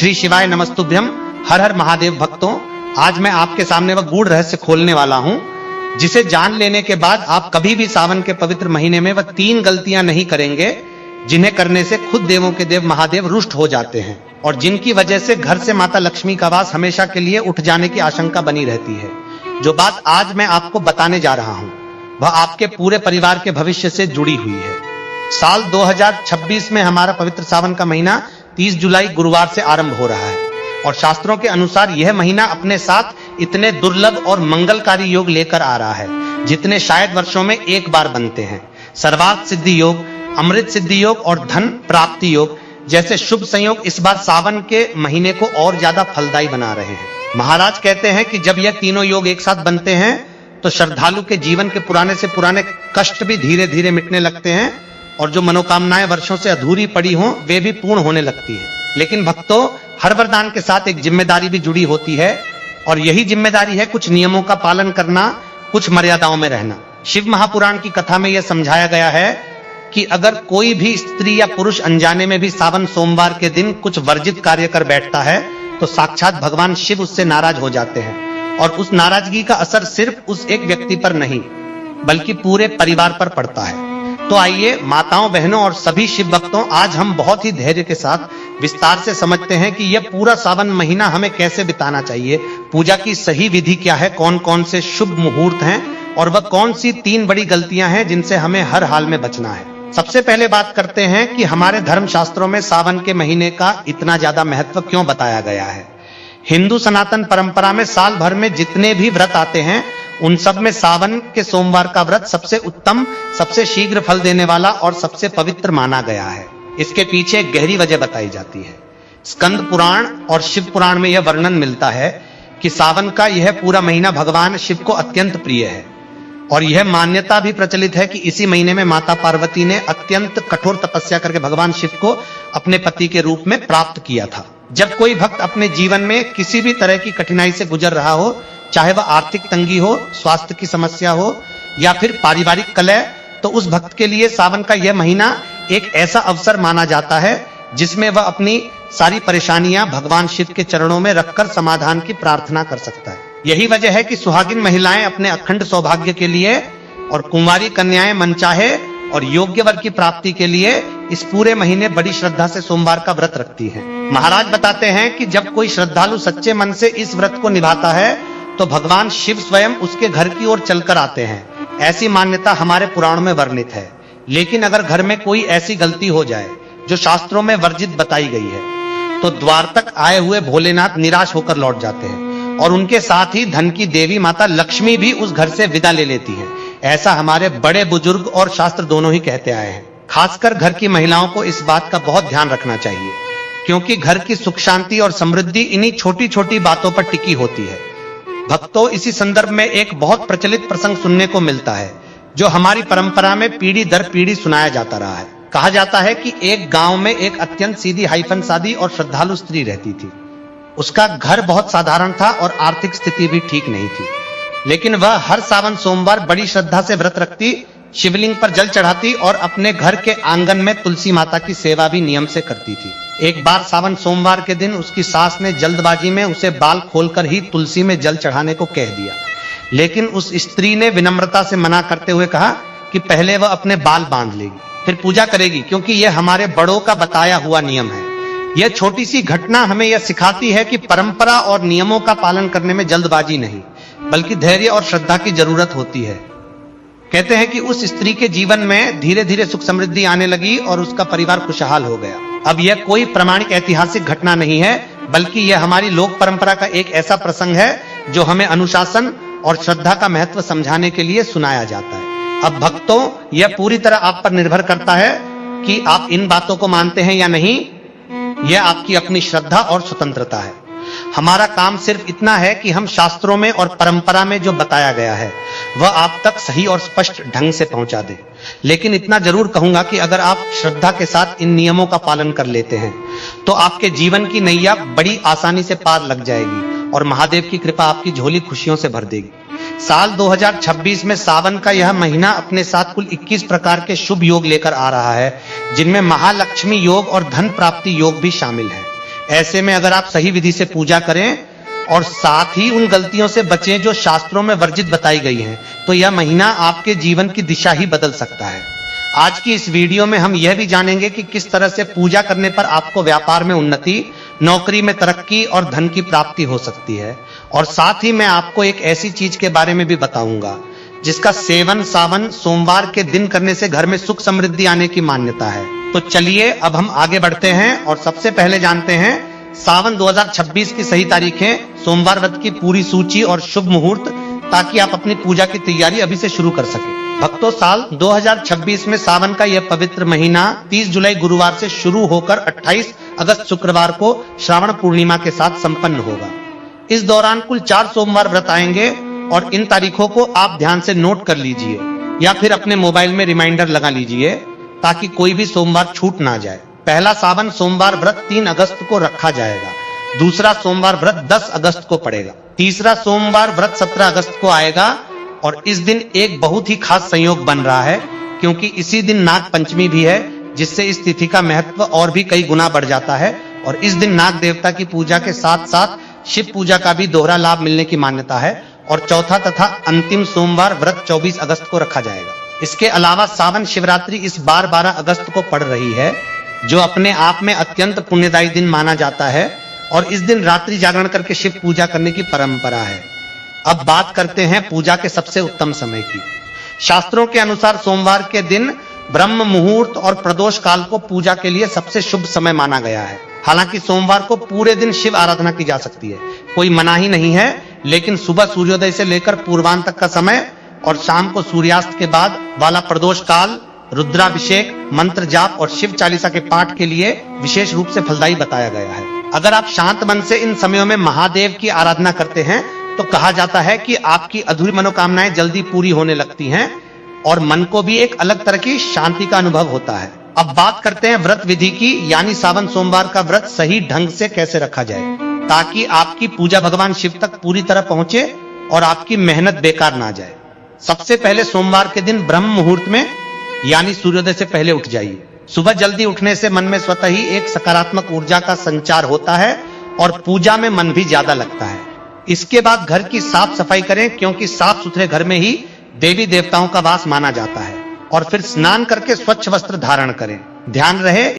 श्री शिवाय नमस्तुभ्यम। हर हर महादेव भक्तों, आज मैं आपके सामने वह गूढ़ रहस्य खोलने वाला हूं जिसे जान लेने के बाद आप कभी भी सावन के पवित्र महीने में वह 3 गलतियां नहीं करेंगे जिन्हें करने से खुद देवों के देव महादेव रुष्ट हो जाते हैं और जिनकी वजह से घर से माता लक्ष्मी का वास हमेशा के लिए उठ जाने की आशंका बनी रहती है। जो बात आज मैं आपको बताने जा रहा हूं वह आपके पूरे परिवार के भविष्य से जुड़ी हुई है। साल 2026 में हमारा पवित्र सावन का महीना 30 जुलाई गुरुवार से आरंभ हो रहा है और शास्त्रों के अनुसार यह महीना अपने साथ इतने दुर्लभ और मंगलकारी योग लेकर आ रहा है जितने शायद वर्षों में एक बार बनते हैं। सर्वार्थ सिद्धि योग, अमृत सिद्धि योग और धन प्राप्ति योग जैसे शुभ संयोग इस बार सावन के महीने को और ज्यादा फलदायी बना रहे हैं। महाराज कहते हैं कि जब यह तीनों योग एक साथ बनते हैं तो श्रद्धालु के जीवन के पुराने से पुराने कष्ट भी धीरे धीरे मिटने लगते हैं और जो मनोकामनाएं वर्षों से अधूरी पड़ी हों वे भी पूर्ण होने लगती है। लेकिन भक्तों, हर वरदान के साथ एक जिम्मेदारी भी जुड़ी होती है और यही जिम्मेदारी है कुछ नियमों का पालन करना, कुछ मर्यादाओं में रहना। शिव महापुराण की कथा में यह समझाया गया है कि अगर कोई भी स्त्री या पुरुष अनजाने में भी सावन सोमवार के दिन कुछ वर्जित कार्य कर बैठता है तो साक्षात भगवान शिव उससे नाराज हो जाते हैं और उस नाराजगी का असर सिर्फ उस एक व्यक्ति पर नहीं बल्कि पूरे परिवार पर पड़ता है। तो आइए माताओं, बहनों और सभी शिव भक्तों, आज हम बहुत ही धैर्य के साथ विस्तार से समझते हैं कि यह पूरा सावन महीना हमें कैसे बिताना चाहिए, पूजा की सही विधि क्या है, कौन कौन से शुभ मुहूर्त हैं और वह कौन सी 3 बड़ी गलतियां हैं जिनसे हमें हर हाल में बचना है। सबसे पहले बात करते हैं कि हमारे धर्म शास्त्रों में सावन के महीने का इतना ज्यादा महत्व क्यों बताया गया है। हिंदू सनातन परंपरा में साल भर में जितने भी व्रत आते हैं उन सब में सावन के सोमवार का व्रत सबसे उत्तम, सबसे शीघ्र फल देने वाला और सबसे पवित्र माना गया है। इसके पीछे एक गहरी वजह बताई जाती है। स्कंद पुराण और शिव पुराण में यह वर्णन मिलता है कि सावन का यह पूरा महीना भगवान शिव को अत्यंत प्रिय है और यह मान्यता भी प्रचलित है कि इसी महीने में माता पार्वती ने अत्यंत कठोर तपस्या करके भगवान शिव को अपने पति के रूप में प्राप्त किया था। जब कोई भक्त अपने जीवन में किसी भी तरह की कठिनाई से गुजर रहा हो, चाहे वह आर्थिक तंगी हो, स्वास्थ्य की समस्या हो या फिर पारिवारिक कलह, तो उस भक्त के लिए सावन का यह महीना एक ऐसा अवसर माना जाता है जिसमें वह अपनी सारी परेशानियां भगवान शिव के चरणों में रखकर समाधान की प्रार्थना कर सकता है। यही वजह है कि सुहागिन महिलाएं अपने अखंड सौभाग्य के लिए और कुंवारी कन्याएं मनचाहे और योग्य वर की प्राप्ति के लिए इस पूरे महीने बड़ी श्रद्धा से सोमवार का व्रत रखती हैं। महाराज बताते हैं कि जब कोई श्रद्धालु सच्चे मन से इस व्रत को निभाता है तो भगवान शिव स्वयं उसके घर की ओर चलकर आते हैं। ऐसी मान्यता हमारे पुराण में वर्णित है। लेकिन अगर घर में कोई ऐसी गलती हो जाए जो शास्त्रों में वर्जित बताई गई है तो द्वार तक आए हुए भोलेनाथ निराश होकर लौट जाते हैं और उनके साथ ही धन की देवी माता लक्ष्मी भी उस घर से विदा ले लेती है। ऐसा हमारे बड़े बुजुर्ग और शास्त्र दोनों ही कहते आए हैं। खासकर घर की महिलाओं को इस बात का बहुत ध्यान रखना चाहिए क्योंकि घर की सुख शांति और समृद्धि इन्हीं छोटी छोटी बातों पर टिकी होती है। भक्तों, इसी संदर्भ में एक बहुत प्रचलित प्रसंग सुनने को मिलता है जो हमारी परंपरा में पीढ़ी दर पीढ़ी सुनाया जाता रहा है। कहा जाता है कि एक गांव में एक अत्यंत सीधी हाइफन सादी और श्रद्धालु स्त्री रहती थी। उसका घर बहुत साधारण था और आर्थिक स्थिति भी ठीक नहीं थी, लेकिन वह हर सावन सोमवार बड़ी श्रद्धा से व्रत रखती, शिवलिंग पर जल चढ़ाती और अपने घर के आंगन में तुलसी माता की सेवा भी नियम से करती थी। एक बार सावन सोमवार के दिन उसकी सास ने जल्दबाजी में उसे बाल खोलकर ही तुलसी में जल चढ़ाने को कह दिया, लेकिन उस स्त्री ने विनम्रता से मना करते हुए कहा कि पहले वह अपने बाल बांध लेगी, फिर पूजा करेगी, क्योंकि यह हमारे बड़ों का बताया हुआ नियम है। यह छोटी सी घटना हमें यह सिखाती है कि परंपरा और नियमों का पालन करने में जल्दबाजी नहीं बल्कि धैर्य और श्रद्धा की जरूरत होती है। कहते हैं कि उस स्त्री के जीवन में धीरे धीरे सुख समृद्धि आने लगी और उसका परिवार खुशहाल हो गया। अब यह कोई प्रामाणिक ऐतिहासिक घटना नहीं है बल्कि यह हमारी लोक परंपरा का एक ऐसा प्रसंग है जो हमें अनुशासन और श्रद्धा का महत्व समझाने के लिए सुनाया जाता है। अब भक्तों, यह पूरी तरह आप पर निर्भर करता है कि आप इन बातों को मानते हैं या नहीं। यह आपकी अपनी श्रद्धा और स्वतंत्रता है। हमारा काम सिर्फ इतना है कि हम शास्त्रों में और परंपरा में जो बताया गया है वह आप तक सही और स्पष्ट ढंग से पहुंचा दे। लेकिन इतना जरूर कहूंगा कि अगर आप श्रद्धा के साथ इन नियमों का पालन कर लेते हैं तो आपके जीवन की नैया बड़ी आसानी से पार लग जाएगी और महादेव की कृपा आपकी झोली खुशियों से भर देगी। साल 2026 में सावन का यह महीना अपने साथ कुल 21 प्रकार के शुभ योग लेकर आ रहा है जिनमें महालक्ष्मी योग और धन प्राप्ति योग भी शामिल है। ऐसे में अगर आप सही विधि से पूजा करें और साथ ही उन गलतियों से बचें जो शास्त्रों में वर्जित बताई गई हैं, तो यह महीना आपके जीवन की दिशा ही बदल सकता है। आज की इस वीडियो में हम यह भी जानेंगे कि किस तरह से पूजा करने पर आपको व्यापार में उन्नति, नौकरी में तरक्की और धन की प्राप्ति हो सकती है। और साथ ही मैं आपको एक ऐसी चीज के बारे में भी बताऊंगा जिसका सेवन सावन सोमवार के दिन करने से घर में सुख समृद्धि आने की मान्यता है। तो चलिए अब हम आगे बढ़ते हैं और सबसे पहले जानते हैं सावन 2026 की सही तारीखें, सोमवार व्रत की पूरी सूची और शुभ मुहूर्त, ताकि आप अपनी पूजा की तैयारी अभी से शुरू कर सकें। भक्तों, साल 2026 में सावन का यह पवित्र महीना 30 जुलाई गुरुवार से शुरू होकर 28 अगस्त शुक्रवार को श्रावण पूर्णिमा के साथ संपन्न होगा। इस दौरान कुल 4 सोमवार व्रत आएंगे और इन तारीखों को आप ध्यान से नोट कर लीजिए या फिर अपने मोबाइल में रिमाइंडर लगा लीजिए ताकि कोई भी सोमवार छूट ना जाए। पहला सावन सोमवार व्रत 3 अगस्त को रखा जाएगा। दूसरा सोमवार व्रत 10 अगस्त को पड़ेगा। तीसरा सोमवार व्रत 17 अगस्त को आएगा और इस दिन एक बहुत ही खास संयोग बन रहा है क्योंकि इसी दिन नाग पंचमी भी है, जिससे इस तिथि का महत्व और भी कई गुना बढ़ जाता है। और इस दिन नाग देवता की पूजा के साथ साथ शिव पूजा का भी दोहरा लाभ मिलने की मान्यता है। और चौथा तथा अंतिम सोमवार व्रत 24 अगस्त को रखा जाएगा। इसके अलावा सावन शिवरात्रि इस बार 12 अगस्त को पड़ रही है, जो अपने आप में अत्यंत पुण्यदायी दिन माना जाता है। और इस दिन रात्रि जागरण करके शिव पूजा करने की परंपरा है। अब बात करते हैं पूजा के सबसे उत्तम समय की। शास्त्रों के अनुसार सोमवार के दिन ब्रह्म मुहूर्त और प्रदोष काल को पूजा के लिए सबसे शुभ समय माना गया है। हालांकि सोमवार को पूरे दिन शिव आराधना की जा सकती है, कोई मनाही नहीं है, लेकिन सुबह सूर्योदय से लेकर पूर्वांत तक का समय और शाम को सूर्यास्त के बाद वाला प्रदोष काल रुद्राभिषेक, मंत्र जाप और शिव चालीसा के पाठ के लिए विशेष रूप से फलदायी बताया गया है। अगर आप शांत मन से इन समयों में महादेव की आराधना करते हैं तो कहा जाता है कि आपकी अधूरी मनोकामनाएं जल्दी पूरी होने लगती हैं और मन को भी एक अलग तरह की शांति का अनुभव होता है। अब बात करते हैं व्रत विधि की, यानी सावन सोमवार का व्रत सही ढंग से कैसे रखा जाए ताकि आपकी पूजा भगवान शिव तक पूरी तरह पहुंचे और आपकी मेहनत बेकार ना जाए। सबसे पहले सोमवार के दिन ब्रह्म मुहूर्त में यानी सूर्योदय से पहले उठ जाइए। सुबह जल्दी उठने से मन में स्वतः ही एक सकारात्मक ऊर्जा का संचार होता है और पूजा में मन भी ज्यादा लगता है। इसके बाद घर की साफ सफाई करें क्योंकि साफ सुथरे घर में ही देवी देवताओं का वास माना जाता है। और फिर स्नान करके स्वच्छ वस्त्र धारण करें। ध्यान रहे